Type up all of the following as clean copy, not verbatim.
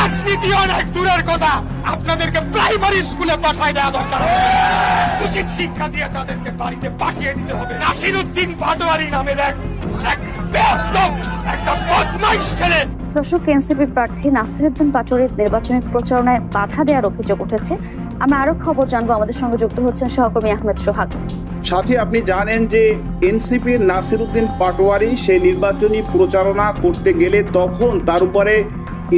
রাজনীতি অনেক দূরের কথা, আপনাদেরকে প্রাইমারি স্কুলে পাঠায় দেওয়া দরকার। উচিত শিক্ষা দিয়ে তাদেরকে বাড়িতে পাঠিয়ে দিতে হবে। নাসিরউদ্দিন পাটোয়ারি নামের এক বেয়াদব একটা বদমাইশ ছেলে। দর্শক, এনসিপি প্রার্থী নাসিরউদ্দিন পাটোয়ারির নির্বাচনী প্রচারণায় বাধা দেওয়ার অভিযোগ উঠেছে। আমরা আরো খবর জানবো, আমাদের সঙ্গে যুক্ত হচ্ছেন সহকর্মী আহমেদ সোহাগ। সাথে আপনি জানেন যে এনসিপির নাসিরউদ্দিন পাটোয়ারি সে নির্বাচনী প্রচারণা করতে গেলে তখন তার উপরে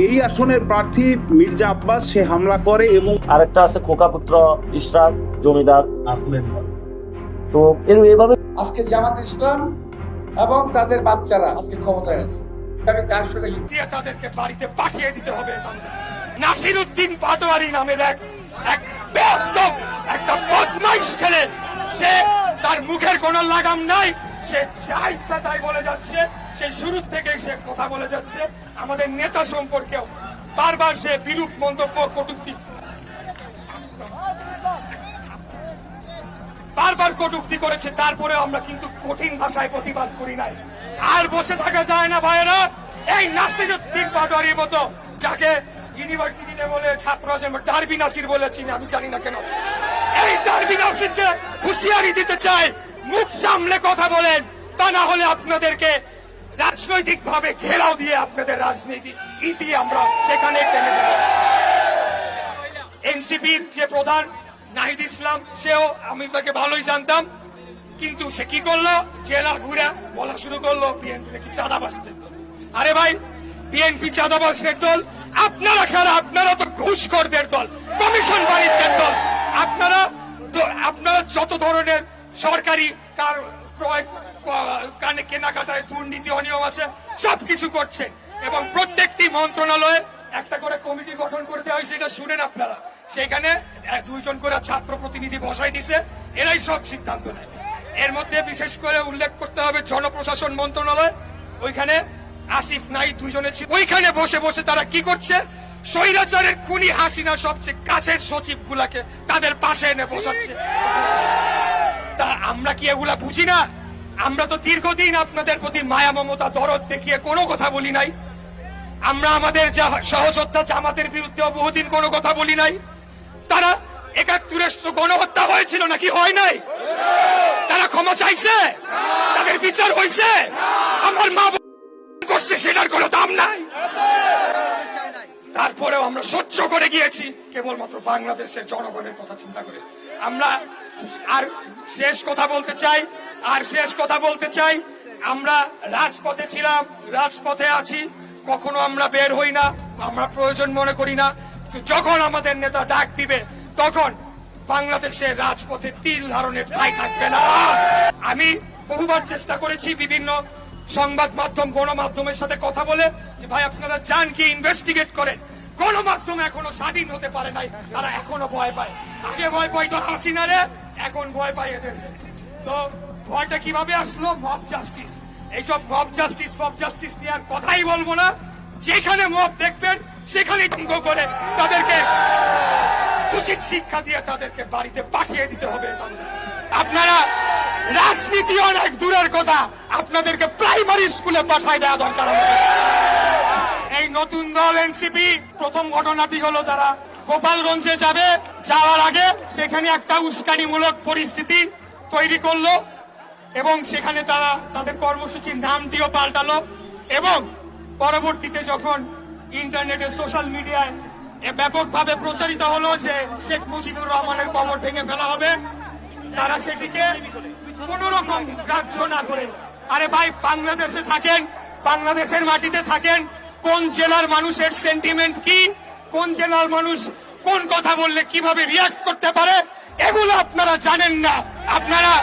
এই আসনের প্রার্থী মির্জা আব্বাস সে হামলা করে এবং আরেকটা আছে খোকা পুত্র ইশরাক জমিদার। তো এভাবে আজকে জামাত ইসলাম এবং তাদের বাচ্চারা আজকে ক্ষমতায় আছে, তাকে 400 দিয়ে তাদেরকে বাড়িতে পাঠিয়ে দিতে হবে। নাসিরউদ্দিন পাটোয়ারি নামের এক বেয়াদব একটা বদমাইশ ছেলে, সে তার মুখের কোনো লাগাম নাই, সে যা ইচ্ছা তাই বলে যাচ্ছে। সে শুরু থেকে সে কথা বলে যাচ্ছে আমাদের নেতা সম্পর্কেও বারবার সে বিরূপ মন্তব্য কটূক্তি করেছে। তারপরে আমরা কিন্তু কঠিন ভাষায় প্রতিবাদ করি নাই। আর বসে থাকা যায় না ভাইয়েরা। এই নাসিরউদ্দিন পাটোয়ারির মতো, যাকে ইউনিভার্সিটিতে বলে ছাত্র ডারবি নাসির বলে চিনি, আমি জানি না কেন, এই ডারবি নাসিরকে হুঁশিয়ারি দিতে চাই, মুখ সামলে কথা বলেন, তা না হলে আপনাদেরকে রাজনৈতিক ভাবে ঘেরাও দিয়ে আপনাদের রাজনীতি ইতি আমরা সেখানে টেনে দেব। এনসিপির যে প্রধান নাহিদ ইসলাম, সেও আমি তাকে ভালোই জানতাম, কিন্তু সে কি করলো, জেলা ঘুরে বলা শুরু করলো বিএনপি নাকি চাঁদাবাজদের দল। আরে ভাই, বিএনপি চাঁদাবাজদের দল? আপনারা খারাপ, আপনারা তো ঘুষখোরদের দল, কমিশন বাণিজ্যের দল। আপনারা যত ধরনের সরকারি ক্রয় কেনাকাটায় দুর্নীতি অনিয়ম আছে সবকিছু করছেন, এবং প্রত্যেকটি মন্ত্রণালয়ে একটা করে কমিটি গঠন করতে হয়, সেটা শুনেন আপনারা। সেখানে 2 জন করে ছাত্র প্রতিনিধি বসাই দিছে, এরাই সব সিদ্ধান্ত নেয়। এর মধ্যে বিশেষ করে উল্লেখ করতে হবে জনপ্রশাসন মন্ত্রণালয়, ওইখানে আসিফ নাই 2 জনে ছিল। ওইখানে বসে বসে তারা কি করছে, স্বৈরাচারের খুনি হাসিনা সবচেয়ে কাছের সচিব গুলাকে তাদের পাশে এনে বসাচ্ছে। তা আমরা কি এগুলা বুঝি না? আমরা তো দীর্ঘদিন আপনাদের প্রতি মায়া মমতা দরদ দেখিয়ে কোনো কথা বলি নাই। আমরা আমাদের সহযোদ্ধা জামাতের বিরুদ্ধে বহুদিন কোনো কথা বলি নাই। তারা 71 গণহত্যা হয়েছিল নাকি হয় নাই? তারা ক্ষমা চাইছে? তাদের বিচার হয়েছে? আমার মা করছে, সেটার কোনো দাম নাই। তারপরেও আমরা সহ্য করে গিয়েছি কেবলমাত্র বাংলাদেশের জনগণের কথা চিন্তা করে। আমরা আর শেষ কথা বলতে চাই, আমরা রাজপথে ছিলাম, রাজপথে আছি, কখনো আমরা বের হই না, আমরা প্রয়োজন মনে করি না। যখন আমাদের নেতা ডাক দিবে তখন বাংলাদেশের রাজপথে তিল ধারণের ঠাঁই থাকবে না। আমি বহুবার চেষ্টা করেছি বিভিন্ন সংবাদ মাধ্যম গণমাধ্যমের সাথে কথা বলে যে ভাই আপনারা যান কি ইনভেস্টিগেট করেন। গণমাধ্যম এখনো স্বাধীন হতে পারে নাই, তারা এখনো ভয় পায়। আগে ভয় পাইতো হাসিনারে, এখন ভয় পায় এদের। তো ভয়টা কিভাবে আসলো? Mob justice. এইসব মব জাস্টিস নিয়ে আর কথাই বলবো না। যেখানে মব দেখবেন সেখানেই দঙ্গ করে তাদেরকে উচিত শিক্ষা দিয়ে তাদেরকে বাড়িতে পাঠিয়ে দিতে হবে। আপনারা রাজনীতি অনেক দূরের কথা, আপনাদেরকে প্রাইমারি স্কুলে পাঠায় দেওয়া দরকার। এই নতুন দল এনসিপি প্রথম ঘটনাটি হলো তারা গোপালগঞ্জে যাবে, যাওয়ার আগে সেখানে একটা উস্কানিমূলক পরিস্থিতি তৈরি করলো, এবং সেখানে তারা তাদের কর্মসূচির নামটিও পাল্টালো, এবং পরবর্তীতে যখন ইন্টারনেটে সোশ্যাল মিডিয়ায় ব্যাপকভাবে প্রচারিত হলো যে শেখ মুজিবুর রহমানের কবর ভেঙে ফেলা হবে, তারা সেটিকে কোন রকম গ্রাহ্য না করে, আরে ভাই বাংলাদেশে থাকেন, বাংলাদেশের মাটিতে থাকেন, কোন জেলার মানুষের সেন্টিমেন্ট কি, কোন জেলার মানুষ কোন কথা বললে কিভাবে রিয়াক্ট করতে পারে, এগুলো আপনারা জানেন না। আপনারা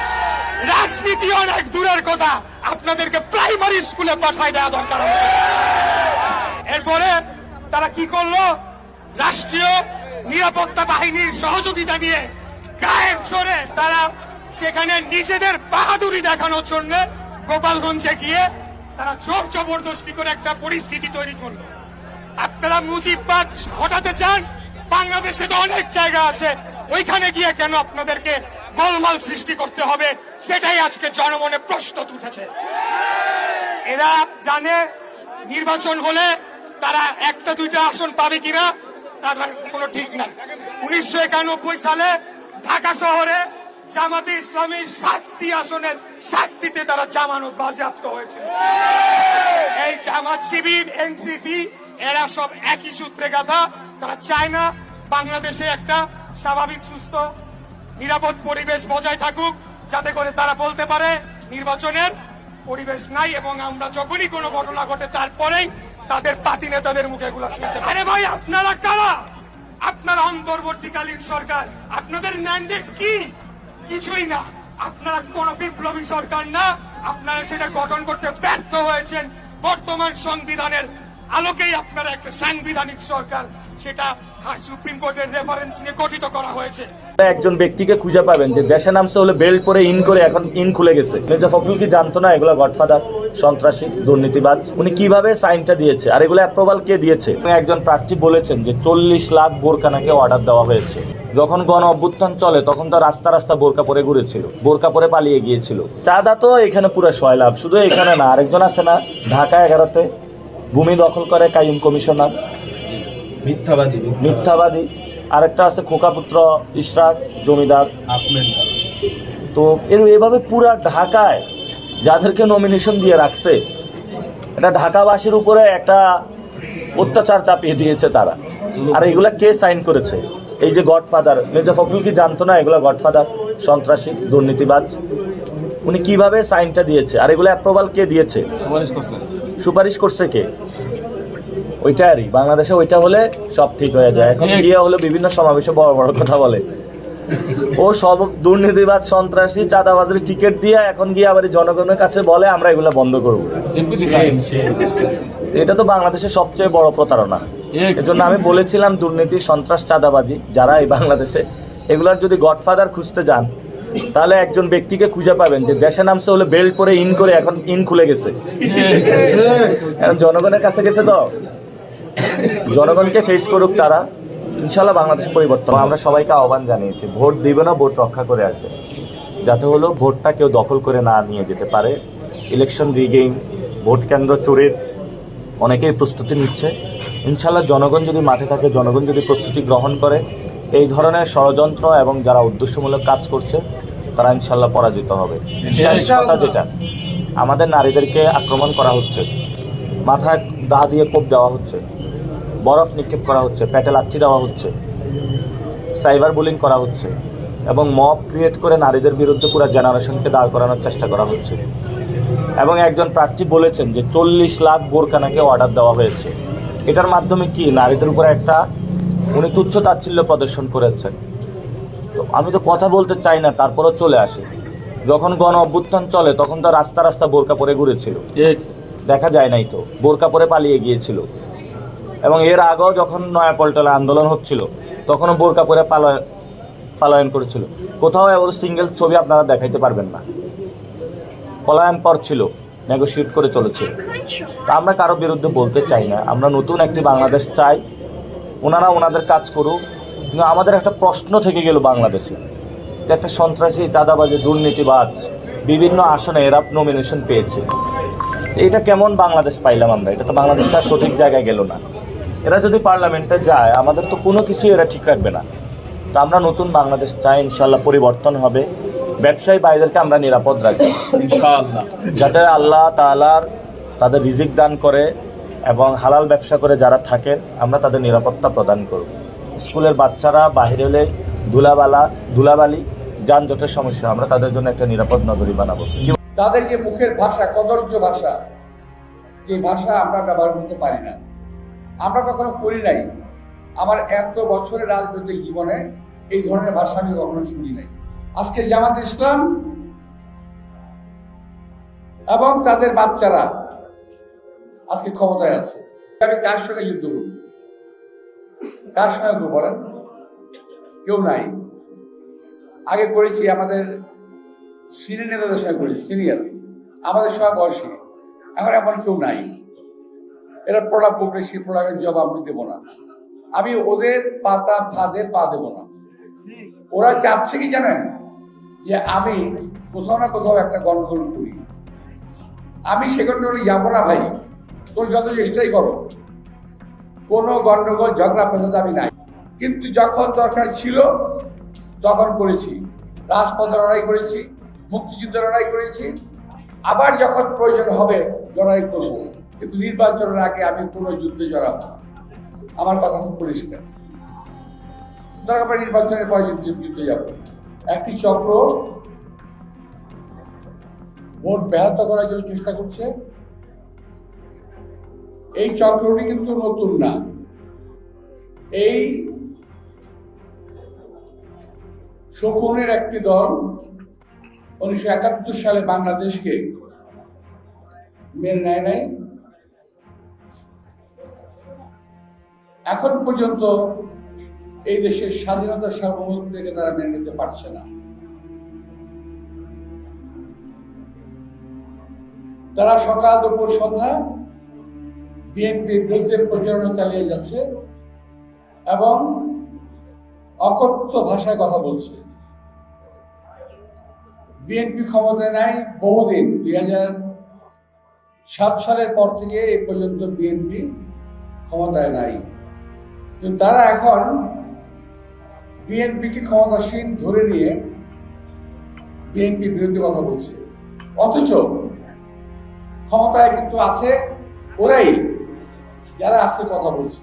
রাজনীতি অনেক দূরের কথা, আপনাদেরকে প্রাইমারি স্কুলে পাঠায় দেওয়া দরকার। এরপরে তারা কি করলো, রাষ্ট্রীয় নিরাপত্তা বাহিনীর সহযোগিতা নিয়ে গায়ের জোরে তারা সেখানে নিজেদের বাহাদুরি দেখানোর জন্য গোপালগঞ্জে গিয়ে তারা জোর জবরদস্তি করে একটা পরিস্থিতি তৈরি করলো। আপনারা মুজিববাদ হটাতে চান, বাংলাদেশে তো অনেক জায়গা আছে, ওইখানে গিয়ে কেন আপনাদেরকে গোলমাল সৃষ্টি করতে হবে, সেটাই আজকে জনমনে প্রশ্ন উঠেছে। এরা জানে নির্বাচন হলে তারা একটা দুইটা আসন পাবে কিনা তার কোনো ঠিক নাই। 1991 সালে ঢাকা শহরে জামাতে ইসলামীর 7টি আসনের 7টিতে তারা জামানত বাজেয়াপ্ত হয়েছে। এই জামাত শিবির, এনসিপি এরা সব একই সূত্রে গাথা। তারা চায় না বাংলাদেশে একটা স্বাভাবিক সুস্থ নিরাপদ পরিবেশ বজায় থাকুক, যাতে করে তারা বলতে পারে নির্বাচনের পরিবেশ নাই, এবং আমরা যখনই কোনো ঘটনা ঘটে তারপরেই তাদের পাতি নেতাদের মুখে এগুলা শুনতে পাই। আরে ভাই, আপনারা কারা? আপনারা অন্তর্বর্তীকালীন সরকার, আপনাদের ম্যান্ডেট কি? কিছুই না। আপনারা কোন বিপ্লবী সরকার না, আপনারা সেটা গঠন করতে ব্যর্থ হয়েছেন। বর্তমান সংবিধানের আলোকেই আপনারা একটা সাংবিধানিক সরকার, সেটা সুপ্রিম কোর্টের রেফারেন্স নিয়ে গঠিত করা হয়েছে। একজন ব্যক্তিকে খুঁজে পাবেন যে দেশে নামছে হলে বেল্ট পরে ইন করে এখন ইন খুলে গেছে। মির্জা ফখরুল কি জানতো না এগুলো গডফাদার, সন্ত্রাসী, দুর্নীতিবাজ? উনি কিভাবে সাইনটা দিয়েছে আর এগুলো অ্যাপ্রুভাল কে দিয়েছে? একজন প্রার্থী বলেছেন যে 40 লাখ বোরকা নাকি অর্ডার দেওয়া হয়েছে। যখন গণ অভ্যুত্থান চলে তখন তো রাস্তা রাস্তা বোরকা পরে ঘুরেছিল, বোরকা পরে পালিয়ে গিয়েছিল। চাঁদা তো এখানে পুরো সয়লাভ। শুধু এখানে না, আরেকজন আছে না ঢাকা 11তে ভূমি দখল করে কাইম কমিশনার, মিথ্যাবাদী। আরেকটা আছে খোকাপুত্র ইশরাক জমিদার। তো এভাবে পুরা ঢাকায় যাদেরকে নমিনেশন দিয়ে রাখছে, এটা ঢাকাবাসীর উপরে একটা অত্যাচার চাপিয়ে দিয়েছে তারা। আর এগুলা কে সাইন করেছে? এই যে গডফাদার, মির্জা ফখরুল কি জানতো না এগুলা গডফাদার, সন্ত্রাসী, দুর্নীতিবাজ? উনি কিভাবে সাইনটা দিয়েছে আর এগুলো অ্যাপ্রুভাল কে দিয়েছে? সুপারিশ করছে কে? ওইটারই বাংলাদেশে ওইটা হলে সব ঠিক হয়ে যায়। এখন গিয়ে হলো বিভিন্ন সমাবেশে বড় বড় কথা বলে, ও সব দুর্নীতিবাজ, সন্ত্রাসী, চাঁদাবাজের টিকিট দিয়ে এখন গিয়ে আবার জনগণের কাছে বলে আমরা এগুলো বন্ধ করবো। এটা তো বাংলাদেশের সবচেয়ে বড় প্রতারণা। এজন্য আমি বলেছিলাম দুর্নীতি, সন্ত্রাস, চাঁদাবাজি যারা এই বাংলাদেশে, এগুলার যদি গডফাদার খুঁজতে যান তাহলে একজন ব্যক্তিকে খুঁজে পাবেন যে দেশে নামছে হলে বেল্ট পরে ইন করে এখন ইন খুলে গেছে। এখন জনগণের কাছে গেছে, তো জনগণকে ফেস করুক তারা। ইনশাল্লাহ বাংলাদেশ পরিবর্তন। আমরা সবাইকে আহ্বান জানিয়েছি, ভোট দিবে না, ভোট রক্ষা করে আসবে, যাতে হলো ভোটটা কেউ দখল করে না নিয়ে যেতে পারে। ইলেকশন রিগেইন, ভোট কেন্দ্র চোরের অনেকেই প্রস্তুতি নিচ্ছে। ইনশাল্লাহ জনগণ যদি মাঠে থাকে, জনগণ যদি প্রস্তুতি গ্রহণ করে, এই ধরনের ষড়যন্ত্র এবং যারা উদ্দেশ্যমূলক কাজ করছে তারা ইনশাল্লাহ পরাজিত হবে। শেষ কথা যেটা, আমাদের নারীদেরকে আক্রমণ করা হচ্ছে, মাথায় দা দিয়ে কোপ দেওয়া হচ্ছে, বরফ নিক্ষেপ করা হচ্ছে, পেটে লাথি দেওয়া হচ্ছে, সাইবার বুলিং করা হচ্ছে, এবং মব ক্রিয়েট করে নারীদের বিরুদ্ধে পুরো জেনারেশনকে দাঁড় করানোর চেষ্টা করা হচ্ছে। এবং একজন প্রার্থী বলেছেন যে 40 লাখ বোরকা নাকি অর্ডার দেওয়া হয়েছে। এটার মাধ্যমে কি নারীদের উপরে একটা উনি তুচ্ছ তাচ্ছিল্য প্রদর্শন করেছেন। তো আমি তো কথা বলতে চাই না, তারপরও চলে আসে। যখন গণ অভ্যুত্থান চলে তখন তো রাস্তা রাস্তা বোরকা পরে ঘুরেছিল, দেখা যায় নাই তো, বোরকা পরে পালিয়ে গিয়েছিল। এবং এর আগেও যখন নয়াপল্টনে আন্দোলন হচ্ছিল তখনও বোরকা পরে পলায়ন করেছিল। কোথাও ওর সিঙ্গেল ছবি আপনারা দেখাইতে পারবেন না, পলায়ন করছিল, নেগোশিয়েট করে চলেছে। আমরা কারো বিরুদ্ধে বলতে চাই না, আমরা নতুন একটি বাংলাদেশ চাই। ওনারা ওনাদের কাজ করুক, কিন্তু আমাদের একটা প্রশ্ন থেকে গেল বাংলাদেশে, যে একটা সন্ত্রাসী, চাঁদাবাজি, দুর্নীতিবাজ বিভিন্ন আসনে এরা নমিনেশন পেয়েছে। এটা কেমন বাংলাদেশ পাইলাম আমরা? এটা তো বাংলাদেশটা সঠিক জায়গায় গেল না। এরা যদি পার্লামেন্টে যায় আমাদের তো কোনো কিছুই এরা ঠিক রাখবে না। তো আমরা নতুন বাংলাদেশ চাই, ইনশাল্লাহ পরিবর্তন হবে। ব্যবসায়ী ভাইদেরকে আমরা নিরাপদ রাখবো ইনশাআল্লাহ, যাতে আল্লাহ তাআলার তাদের রিজিক দান করে এবং হালাল ব্যবসা করে যারা থাকেন আমরা তাদের নিরাপত্তা প্রদান করব। স্কুলের বাচ্চারা বাহিরে হলে ধুলাবালি, যানজটের সমস্যা, আমরা তাদের জন্য একটা নিরাপদ নগরী বানাবো। তাদের যে মুখের ভাষা, কদর্য ভাষা, যে ভাষা আমরা ব্যবহার করতে পারি না, আমরা কখনো করি নাই। আমার এত বছরের রাজনৈতিক জীবনে এই ধরনের ভাষা আমি কখনো শুনি নাই। আজকে জামাত ইসলাম এবং তাদের বাচ্চারা আজকে ক্ষমতায় আছে। আমি কার সঙ্গে যুদ্ধ করব? কার সঙ্গে বলেন? কেউ নাই। আগে করেছি আমাদের সিনিয়র নেতাদের সঙ্গে করেছি, সিনিয়র আমাদের সঙ্গে বয়সী। এখন এমন কেউ নাই। এরা প্রলাপ করবে, সেই প্রলাপের জবাব আমি দেবো না। আমি ওদের পাতা ফাঁদে পা দেবো না। ওরা চাচ্ছে কি জানেন? যে আমি কোথাও না কোথাও একটা গন্ডগোল করি। আমি সে গন্ডগোলে যাবো না ভাই, তোর যত চেষ্টাই করো। কোনো গন্ডগোল ঝগড়া ফেসাদ আমি নাই, কিন্তু যখন দরকার ছিল তখন করেছি। রাজপথে লড়াই করেছি, মুক্তিযুদ্ধে লড়াই করেছি, আবার যখন প্রয়োজন হবে লড়াই করব, কিন্তু নির্বাচনের আগে আমি কোনো যুদ্ধে জড়াবো না। আমার কথা খুব পরিষ্কার। দরকার নির্বাচনের পরে যুদ্ধে যাব। একটি চক্র ভোট ব্যাহত করার জন্য চেষ্টা করছে। এই চক্রটি কিন্তু নতুন না। এই শকুনের একটি দল 1971 সালে বাংলাদেশকে মেনে নেয় নাই। এখন পর্যন্ত এই দেশের স্বাধীনতা সার্বভৌমত্ব থেকে তারা মেনে নিতে পারছে না। তারা সকাল দুপুর সন্ধ্যা বিএনপির বিরুদ্ধে প্রচারণা চালিয়ে যাচ্ছে এবং অকথ্য ভাষায় কথা বলছে। বিএনপি ক্ষমতায় নাই বহুদিন, 2007 সালের পর থেকে এই পর্যন্ত বিএনপি ক্ষমতায় নাই, কিন্তু তারা এখন বিএনপিকে ক্ষমতাসীন ধরে নিয়ে বিএনপির বিরুদ্ধে কথা বলছে। অথচ ক্ষমতায় কিন্তু আছে ওরাই, যারা আজকে কথা বলছে।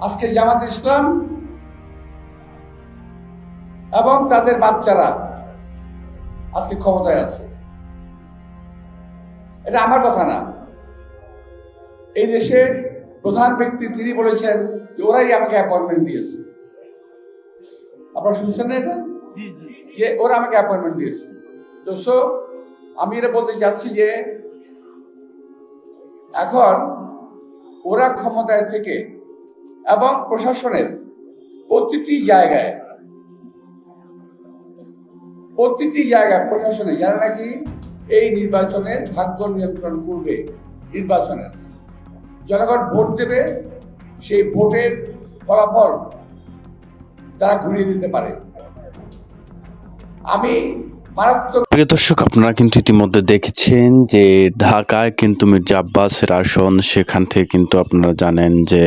আজকে জামাত ইসলাম এবং তাদের বাচ্চারা আজকে ক্ষমতায় আছে। এটা আমার কথা না, এই দেশের প্রধান ব্যক্তি তিনি বলেছেন যে ওরাই আমাকে অ্যাপয়েন্টমেন্ট দিয়েছে। আপনারা শুনছেন না এটা, যে ওরা আমাকে অ্যাপয়েন্টমেন্ট দিয়েছে। তো আমি এটা বলতে চাচ্ছি যে এখন ওরা ক্ষমতায় থেকে এবং প্রশাসনের প্রতিটি জায়গায় প্রশাসনে যারা নাকি এই নির্বাচনের ভাগ্য নিয়ন্ত্রণ করবে, নির্বাচনের জনগণ ভোট দেবে, সেই ভোটের ফলাফল তারা ঘুরিয়ে দিতে পারে। আমি মারাত্মক প্রিয় দর্শক, আপনারা কিন্তু ইতিমধ্যে দেখেছেন যে ঢাকায় কিন্তু মির্জা আব্বাসের আসন, সেখান থেকে কিন্তু আপনারা জানেন যে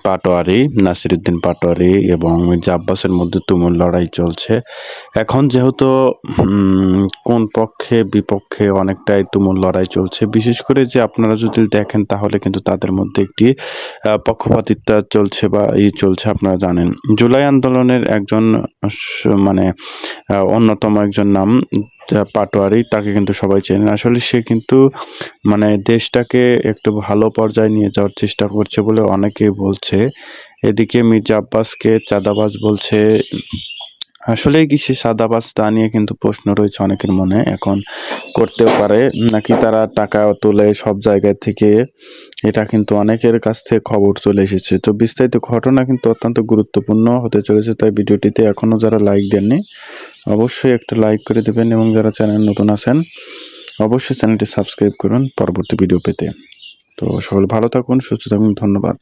পাটোয়ারি, নাসিরউদ্দিন পাটোয়ারি এবং মির্জা আব্বাসের মধ্যে তুমুল লড়াই চলছে। এখন যেহেতু কোন পক্ষে বিপক্ষে অনেকটাই তুমুল লড়াই চলছে, বিশেষ করে যে আপনারা যদি দেখেন তাহলে কিন্তু তাদের মধ্যে একটি পক্ষপাতিত্ব চলছে বা চলছে। আপনারা জানেন জুলাই আন্দোলনের একজন মানে অন্যতম একজন নাম পাটোয়ারি, তাকে কিন্তু সবাই চেনেন। আসলে সে কিন্তু মানে দেশটাকে একটু ভালো পর্যায়ে নিয়ে যাওয়ার চেষ্টা করছে বলে অনেকেই বলছে। এদিকে মির্জা আব্বাসকে চাঁদাবাজ বলছে। আসলে কি সে চাঁদাবাজ তা নিয়ে কিন্তু প্রশ্ন রয়েছে অনেকের মনে। এখন করতেও পারে নাকি তারা টাকা তোলে সব জায়গা থেকে, এটা কিন্তু অনেকের কাছ থেকে খবর চলে এসেছে। তো বিস্তারিত ঘটনা কিন্তু অত্যন্ত গুরুত্বপূর্ণ হতে চলেছে, তাই ভিডিওটিতে এখনও যারা লাইক দেননি অবশ্যই একটা লাইক করে দেবেন এবং যারা চ্যানেল নতুন আছেন অবশ্যই চ্যানেলটি সাবস্ক্রাইব করুন পরবর্তী ভিডিও পেতে। তো সকলে ভালো থাকুন, সুস্থ থাকুন, ধন্যবাদ।